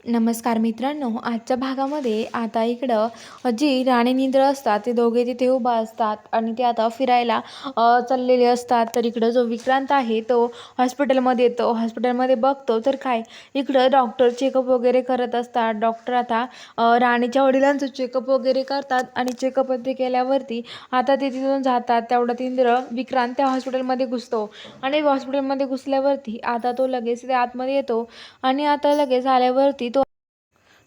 नमस्कार मित्रांनो, आजच्या भागामध्ये आता इकडं जी राणी इंद्र असतात ते दोघे तिथे उभा असतात आणि ते आता फिरायला चाललेले असतात. तर इकडं जो विक्रांत आहे तो हॉस्पिटलमध्ये येतो. हॉस्पिटलमध्ये बघतो तर काय इकडं डॉक्टर चेकअप वगैरे करत असतात. डॉक्टर आता राणीच्या वडिलांचं चेकअप वगैरे करतात आणि चेकअप ते केल्यावरती आता ते तिथून जातात. तेवढ्यात इंद्र विक्रांत त्या हॉस्पिटलमध्ये घुसतो आणि हॉस्पिटलमध्ये घुसल्यावरती आता तो लगेच त्या आतमध्ये येतो आणि आता लगेच आल्यावरती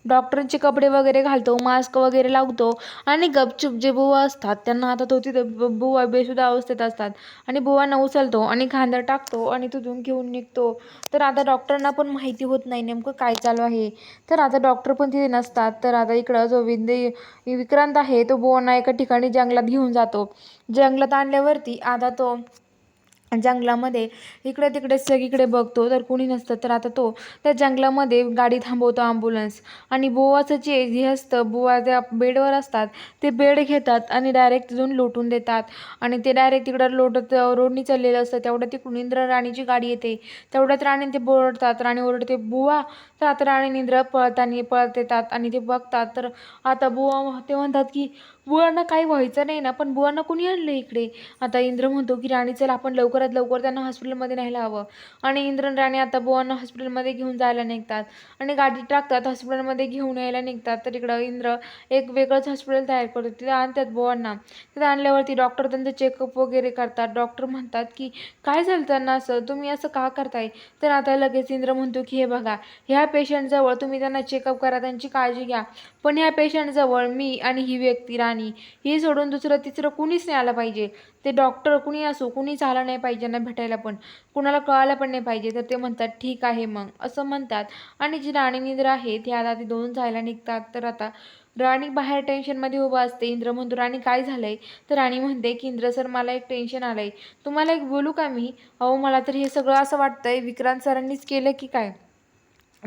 डॉक्टरचे कपडे वगैरे घालतो, मास्क वगैरे लावतो आणि गपचूप जे बुवा असतात त्यांना आता तो तिथे बुवा बेशुद्ध अवस्थेत असतात आणि बुवांना उचलतो आणि खांद्यावर टाकतो आणि तिथून घेऊन निघतो. तर आता डॉक्टरांना पण माहिती होत नाही नेमकं काय चालू आहे. तर आता डॉक्टर पण तिथे नसतात. तर आता इकडं जो विक्रांत आहे तो बुवांना एका ठिकाणी जंगलात घेऊन जातो. जंगलात आणल्यावरती आता तो जंगलामध्ये इकडे तिकडे सगळीकडे बघतो तर कुणी नसतं. तर आता तो त्या जंगलामध्ये गाडी थांबवतो ॲम्ब्युलन्स आणि बुवाचं जे असतं बुवा त्या बेडवर असतात ते बेड घेतात आणि डायरेक्ट तिथून लोटून देतात आणि ते डायरेक्ट तिकडं लोटत रोडनी चाललेलं असतं. तेवढ्यात तिकडून इंद्र राणीची गाडी येते. तेवढ्यात राणी ते बोलतात, राणी ओरडते बुवा. तर आता राणी इंद्र पळत येतात आणि ते बघतात. तर आता बुवा ते म्हणतात की बुवांना काही व्हायचं नाही ना, पण बुवांना कुणी आणलं इकडे. आता इंद्र म्हणतो की राणी चल आपण लवकरात लवकर त्यांना हॉस्पिटलमध्ये न्यायला हवं आणि इंद्र आणि राणी आता बुवांना हॉस्पिटलमध्ये घेऊन जायला निघतात आणि गाडी टाकतात हॉस्पिटलमध्ये घेऊन यायला निघतात. तर इकडं इंद्र एक वेगळंच हॉस्पिटल तयार करतो. तिथे आणतात बुवांना. तिथे आणल्यावरती डॉक्टर त्यांचं चेकअप वगैरे करतात. डॉक्टर म्हणतात की काय झालं त्यांना, असं तुम्ही असं का करताय. तर आता लगेच इंद्र म्हणतो की हे बघा, ह्या पेशंटजवळ तुम्ही त्यांना चेकअप करा, त्यांची काळजी घ्या, पण ह्या पेशंटजवळ मी आणि ही व्यक्ती राणी ही सोडून दुसरं तिसरं कुणीच नाही आलं पाहिजे. ते डॉक्टर कुणी असो, कुणीच आलं नाही पाहिजे ना भेटायला, पण कुणाला कळायला पण नाही पाहिजे. तर ते म्हणतात ठीक आहे मग, असं म्हणतात आणि जी राणी निद्रा आहे ती आता ती दोन जायला निघतात. तर आता राणी बाहेर टेन्शनमध्ये उभा असते. इंद्र म्हणतो राणी काय झालंय. तर राणी म्हणते की इंद्र सर मला एक टेन्शन आलंय, तुम्हाला एक बोलू का मी. अहो मला तर हे सगळं असं वाटतंय विक्रांत सरांनीच केलं की काय.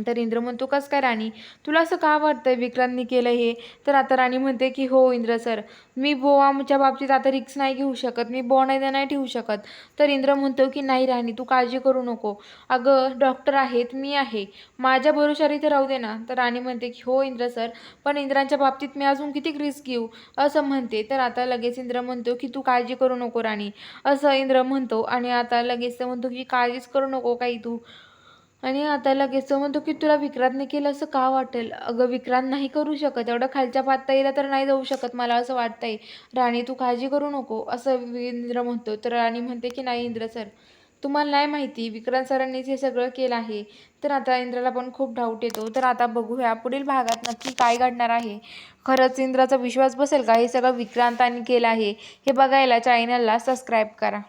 तर इंद्र म्हणतो कसं काय राणी, तुला असं का वाटतंय विक्रांतनी केलं हे. तर आता राणी म्हणते की हो इंद्र सर, मी बोवाच्या बाबतीत आता रिक्स नाही घेऊ शकत, मी बो नाही ठेवू शकत. तर इंद्र म्हणतो की नाही राणी तू काळजी करू नको, अगं डॉक्टर आहेत, मी आहे, माझ्या भरोशावर इथे राहू दे ना. तर राणी म्हणते की हो इंद्र सर, पण इंद्रांच्या बाबतीत मी अजून किती रिस्क घेऊ, असं म्हणते. तर आता लगेच इंद्र म्हणतो की तू काळजी करू नको राणी, असं इंद्र म्हणतो आणि आता लगेच म्हणतो की काळजीच करू नको काही तू. आणि आता लगेच म्हणतो की तुला विक्रांतने केलं असं का वाटेल. अगं विक्रांत नाही करू शकत, एवढं खालच्या पातळीला तर नाही जाऊ शकत, मला असं वाटतंय. राणी तू काळजी करू नको, असं इंद्र म्हणतो. तर राणी म्हणते की नाही इंद्र सर, तुम्हाला नाही माहिती विक्रांत सरांनीच हे सगळं केलं आहे. तर आता इंद्राला पण खूप डाऊट येतो. तर आता बघूया पुढील भागात नक्की काय घडणार आहे. खरंच इंद्राचा विश्वास बसेल का हे सगळं विक्रांताने केलं आहे. हे बघायला चॅनलला सबस्क्राईब करा.